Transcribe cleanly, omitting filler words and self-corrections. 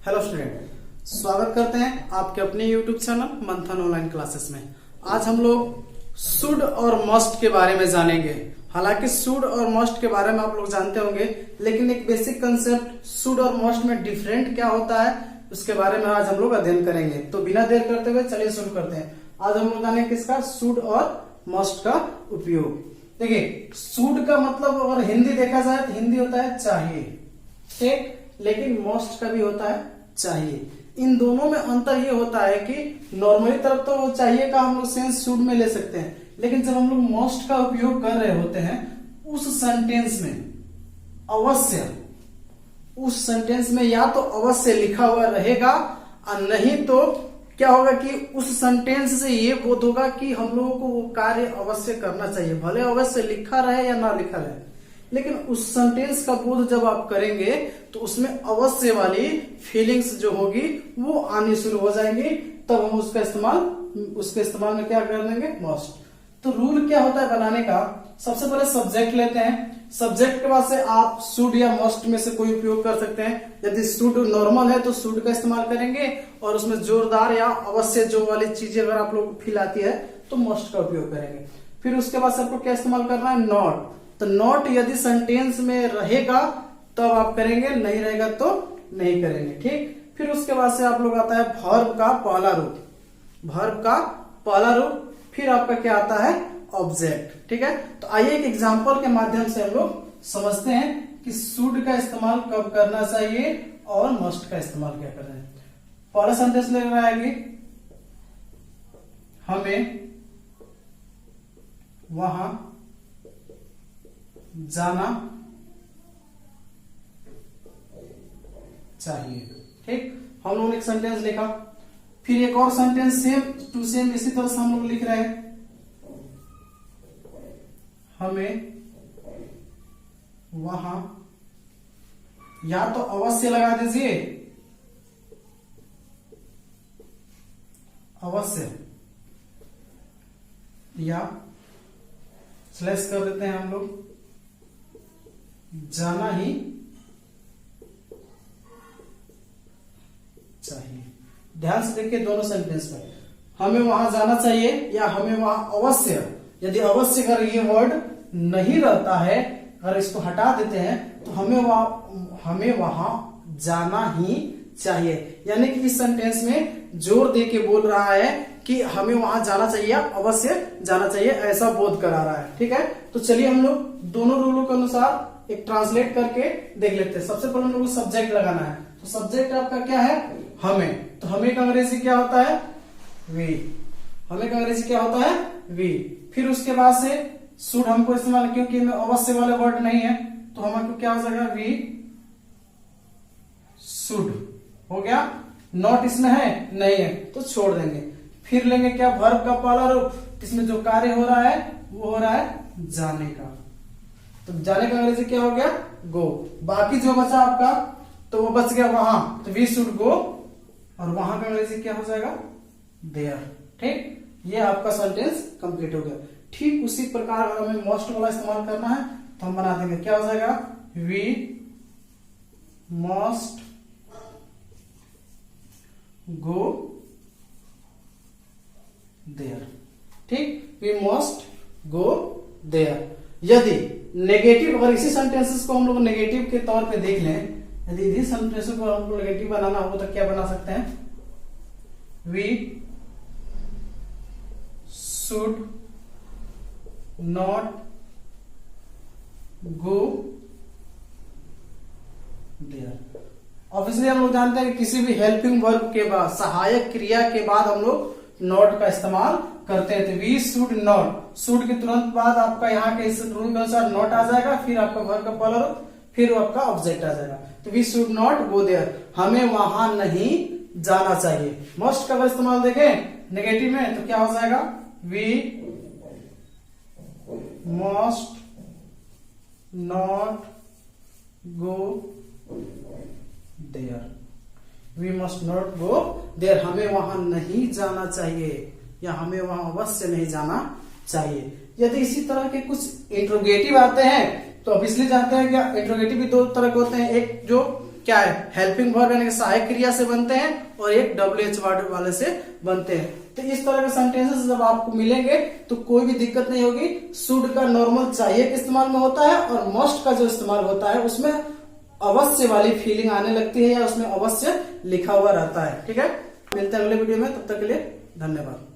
Hello student, स्वागत करते हैं आपके अपने यूट्यूब चैनल मंथन ऑनलाइन क्लासेस में। आज हम लोग शुड और मस्ट के बारे में जानेंगे। हालांकि शुड और मस्ट के बारे में आप लोग जानते होंगे, लेकिन एक बेसिक कंसेप्ट शुड और मस्ट में डिफरेंट क्या होता है उसके बारे में आज हम लोग अध्ययन करेंगे। तो बिना देर करते हुए चलिए शुरू करते हैं। आज हम लोग जानेंगे किसका, शुड और मस्ट का उपयोग। देखिए, शुड का मतलब अगर हिंदी देखा जाए तो हिंदी होता है चाहिए, ठीक, लेकिन मस्ट का भी होता है चाहिए। इन दोनों में अंतर ये होता है कि नॉर्मली तरफ तो चाहिए का हम लोग सेंस शुड में ले सकते हैं, लेकिन जब हम लोग मस्ट का उपयोग कर रहे होते हैं उस सेंटेंस में अवश्य, उस सेंटेंस में या तो अवश्य लिखा हुआ रहेगा और नहीं तो क्या होगा कि उस सेंटेंस से ये बोध होगा कि हम लोगों को वो कार्य अवश्य करना चाहिए, भले अवश्य लिखा रहे या ना लिखा रहे, लेकिन उस सेंटेंस का बोध जब आप करेंगे तो उसमें अवश्य वाली फीलिंग्स जो होगी वो आनी शुरू हो जाएंगी। तब हम उसके इस्तेमाल में क्या कर देंगे, मस्ट। तो रूल क्या होता है बनाने का, सबसे पहले सब्जेक्ट लेते हैं। सब्जेक्ट के बाद से आप शुड या मस्ट में से कोई उपयोग कर सकते हैं। यदि शुड नॉर्मल है तो शुड का इस्तेमाल करेंगे, और उसमें जोरदार या अवश्य जो वाली चीजें अगर आप लोग फील आती है तो मस्ट का उपयोग करेंगे। फिर उसके बाद से आपको क्या इस्तेमाल करना है, नॉट। तो नॉट यदि सेंटेंस में रहेगा तब आप करेंगे, नहीं रहेगा तो नहीं करेंगे, ठीक। फिर उसके बाद से आप लोग आता है वर्ब का पहला रूप, वर्ब का पहला रूप। फिर आपका क्या आता है, ऑब्जेक्ट, ठीक है। तो आइए एक एग्जांपल के माध्यम से हम लोग समझते हैं कि शुड का इस्तेमाल कब करना चाहिए और मस्ट का इस्तेमाल क्या करना है। पहला सेंटेंस ले आएगी, हमें वहां जाना चाहिए, ठीक। हम लोगों ने एक सेंटेंस लिखा, फिर एक और सेंटेंस सेम टू सेम इसी तरह से हम लोग लिख रहे हैं, हमें वहां, या तो अवश्य लगा दीजिए, अवश्य, या स्लैश कर देते हैं हम लोग, जाना ही चाहिए। ध्यान से देखिए दोनों सेंटेंस में, हमें वहां जाना चाहिए या हमें वहां अवश्य। यदि अवश्य अगर ये वर्ड नहीं रहता है, अगर इसको हटा देते हैं तो हमें वहां जाना ही चाहिए। यानी कि इस सेंटेंस में जोर दे के बोल रहा है कि हमें वहां जाना चाहिए, अवश्य जाना चाहिए, ऐसा बोध करा रहा है, ठीक है। तो चलिए हम लोग दोनों रूलों के अनुसार एक ट्रांसलेट करके देख लेते हैं। सबसे पहले हम लोग को सब्जेक्ट लगाना है। तो सब्जेक्ट आपका क्या है, हमें। तो हमें का अंग्रेजी क्या होता है, वी। हमें का अंग्रेजी क्या होता है, वी। फिर उसके बाद से शुड हमको इस्तेमाल, क्योंकि में अवश्य वाले वर्ड नहीं है तो हमको क्या हो जाएगा, वी शुड हो गया। नॉट इसमें है, नहीं है तो छोड़ देंगे। फिर लेंगे क्या, वर्ब का पहला रूप, इसमें जो कार्य हो रहा है वो हो रहा है जाने का। तो जाने का अंग्रेजी क्या हो गया, गो। बाकी जो बचा आपका तो वो बच गया वहां, तो वी शुड गो, और वहां का अंग्रेजी क्या हो जाएगा, देयर, ठीक। ये आपका सेंटेंस कंप्लीट हो गया। ठीक उसी प्रकार अगर हमें मस्ट वाला इस्तेमाल करना है तो हम बना देंगे, क्या हो जाएगा, वी मस्ट गो देयर, ठीक। We must go there. यदि नेगेटिव, अगर इसी सेंटेंसेस को हम लोग नेगेटिव के तौर पे देख लें, यदि इसी सेंटेंस को हम लोग नेगेटिव बनाना हो तो क्या बना सकते हैं, we should not go there. Obviously हम लोग जानते हैं कि किसी भी हेल्पिंग वर्ब के बाद, सहायक क्रिया के बाद हम लोग नॉट का इस्तेमाल करते हैं। तो वी शुड नॉट, शुड के तुरंत बाद आपका यहाँ के इस रूल के अनुसार नॉट आ जाएगा, फिर आपका वर्ब का पहला रूप, फिर आपका ऑब्जेक्ट आ जाएगा। तो we should not go there, हमें वहां नहीं जाना चाहिए। मस्ट का इस्तेमाल देखें नेगेटिव में तो क्या हो जाएगा, we must not go there, we must not go there, हमें वहां नहीं जाना चाहिए या हमें वहां अवश्य नहीं जाना चाहिए। यदि इसी तरह के कुछ इंट्रोगेटिव आते हैं तो ऑब्वियसली जानते हैं क्या, इंट्रोगेटिव भी दो तरह के होते हैं, एक जो क्या है, हेल्पिंग वर्ब यानी कि सहायक क्रिया से बनते हैं और एक WH वर्ड वाले से बनते हैं। तो इस तरह के सेंटेंसेस जब आपको मिलेंगे तो कोई भी दिक्कत नहीं होगी। शुड का नॉर्मल चाहिए के इस्तेमाल में होता है और मस्ट का जो इस्तेमाल होता है उसमें अवश्य वाली फीलिंग आने लगती है या उसमें अवश्य लिखा हुआ रहता है। ठीक है, मिलते हैं अगले वीडियो में, तब तक के लिए धन्यवाद।